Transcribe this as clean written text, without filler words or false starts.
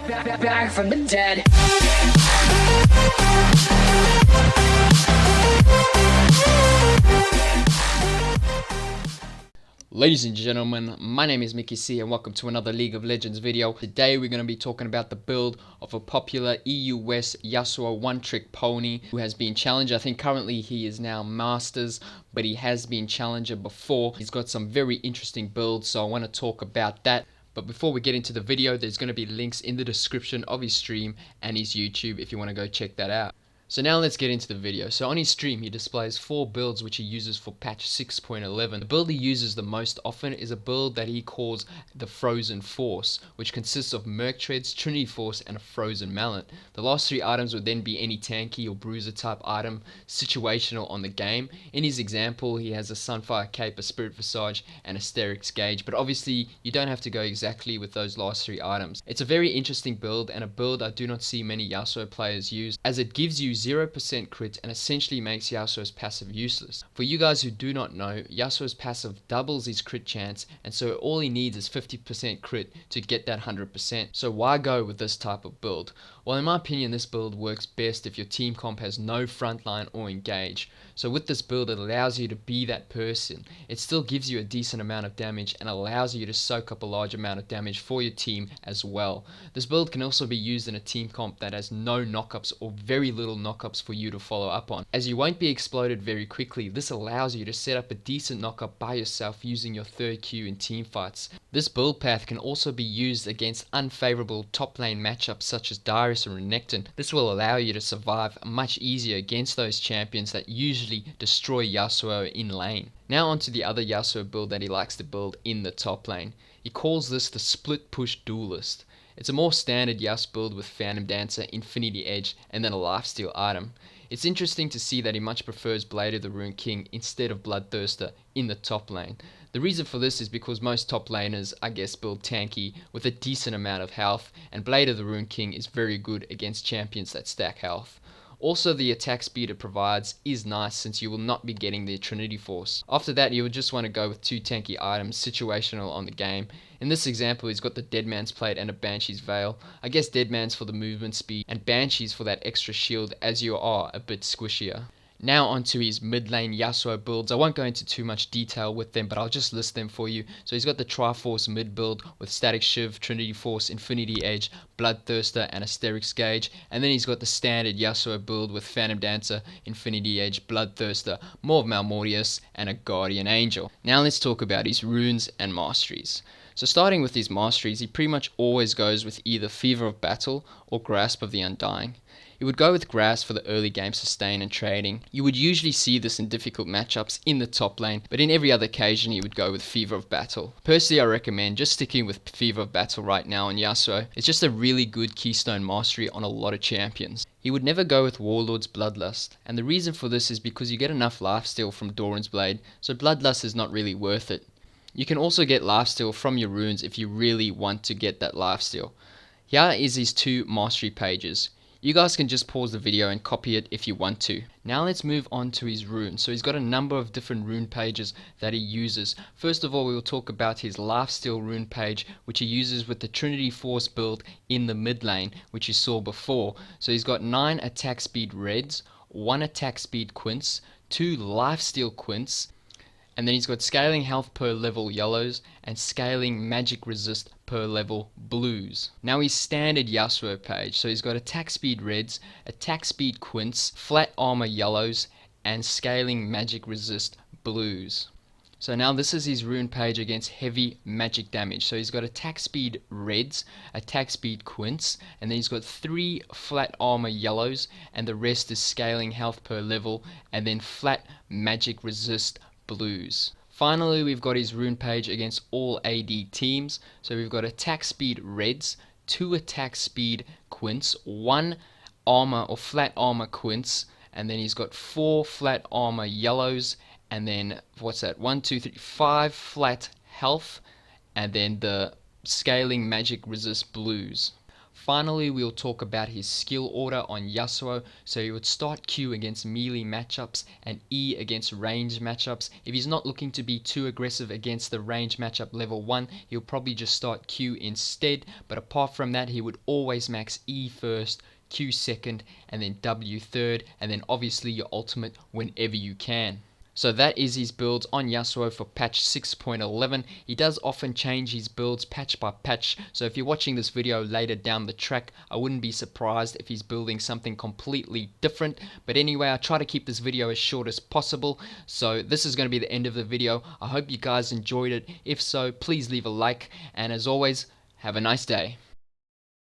Back from the dead. Ladies and gentlemen, my name is Mickey C and welcome to another League of Legends video. Today we're going to be talking about the build of a popular EU West Yasuo one-trick pony who has been Challenger. I think currently he is now Masters, but he has been Challenger before. He's got some very interesting builds, so I want to talk about that. But before we get into the video, there's going to be links in the description of his stream and his YouTube if you want to go check that out. So now let's get into the video. So on his stream he displays 4 builds which he uses for patch 6.11. The build he uses the most often is a build that he calls the Frozen Force, which consists of Merc Treads, Trinity Force and a Frozen Mallet. The last 3 items would then be any tanky or bruiser type item situational on the game. In his example he has a Sunfire Cape, a Spirit Visage and a Sterix Gauge, but obviously you don't have to go exactly with those last 3 items. It's a very interesting build and a build I do not see many Yasuo players use, as it gives you 0% crit and essentially makes Yasuo's passive useless. For you guys who do not know, Yasuo's passive doubles his crit chance, and so all he needs is 50% crit to get that 100%. So why go with this type of build? Well, in my opinion this build works best if your team comp has no frontline or engage. So with this build it allows you to be that person. It still gives you a decent amount of damage and allows you to soak up a large amount of damage for your team as well. This build can also be used in a team comp that has no knockups or very little knockups for you to follow up on. As you won't be exploded very quickly, this allows you to set up a decent knockup by yourself using your third Q in team fights. This build path can also be used against unfavorable top lane matchups such as Darius and Renekton. This will allow you to survive much easier against those champions that usually destroy Yasuo in lane. Now onto the other Yasuo build that he likes to build in the top lane. He calls this the Splitpush Duelist. It's a more standard Yasuo build with Phantom Dancer, Infinity Edge, and then a Lifesteal item. It's interesting to see that he much prefers Blade of the Rune King instead of Bloodthirster in the top lane. The reason for this is because most top laners, I guess, build tanky with a decent amount of health, and Blade of the Rune King is very good against champions that stack health. Also, the attack speed it provides is nice since you will not be getting the Trinity Force. After that, you would just want to go with 2 tanky items situational on the game. In this example, he's got the Deadman's Plate and a Banshee's Veil. I guess Deadman's for the movement speed and Banshee's for that extra shield as you are a bit squishier. Now onto his mid lane Yasuo builds. I won't go into too much detail with them, but I'll just list them for you. So he's got the Triforce mid build with Static Shiv, Trinity Force, Infinity Edge, Bloodthirster and a Sterix Gauge. And then he's got the standard Yasuo build with Phantom Dancer, Infinity Edge, Bloodthirster, more of Malmortius and a Guardian Angel. Now let's talk about his runes and masteries. So starting with his masteries, he pretty much always goes with either Fever of Battle or Grasp of the Undying. He would go with Grasp for the early game sustain and trading. You would usually see this in difficult matchups in the top lane, but in every other occasion he would go with Fever of Battle. Personally, I recommend just sticking with Fever of Battle right now on Yasuo. It's just a really good keystone mastery on a lot of champions. He would never go with Warlord's Bloodlust, and the reason for this is because you get enough lifesteal from Doran's Blade, so Bloodlust is not really worth it. You can also get lifesteal from your runes if you really want to get that lifesteal. Here is his 2 mastery pages. You guys can just pause the video and copy it if you want to. Now let's move on to his runes. So he's got a number of different rune pages that he uses. First of all, we will talk about his Lifesteal rune page, which he uses with the Trinity Force build in the mid lane, which you saw before. So he's got 9 attack speed reds, 1 attack speed quints, 2 lifesteal quints, and then he's got scaling health per level yellows and scaling magic resist per level blues. Now his standard Yasuo page, so he's got attack speed reds, attack speed quints, flat armor yellows and scaling magic resist blues. So now this is his rune page against heavy magic damage. So he's got attack speed reds, attack speed quints, and then he's got 3 flat armor yellows and the rest is scaling health per level and then flat magic resist blues. Finally, we've got his rune page against all AD teams. So we've got attack speed reds, 2 attack speed quints, 1 armor or flat armor quints, and then he's got 4 flat armor yellows, and then what's that? 1, 2, 3, 5 flat health, and then the scaling magic resist blues. Finally, we'll talk about his skill order on Yasuo. So he would start Q against melee matchups and E against range matchups. If he's not looking to be too aggressive against the range matchup level 1, he'll probably just start Q instead. But apart from that, he would always max E first, Q second, and then W third, and then obviously your ultimate whenever you can. So that is his builds on Yasuo for patch 6.11. He does often change his builds patch by patch, so if you're watching this video later down the track, I wouldn't be surprised if he's building something completely different. But anyway, I try to keep this video as short as possible, so this is going to be the end of the video. I hope you guys enjoyed it. If so, please leave a like, and as always, have a nice day.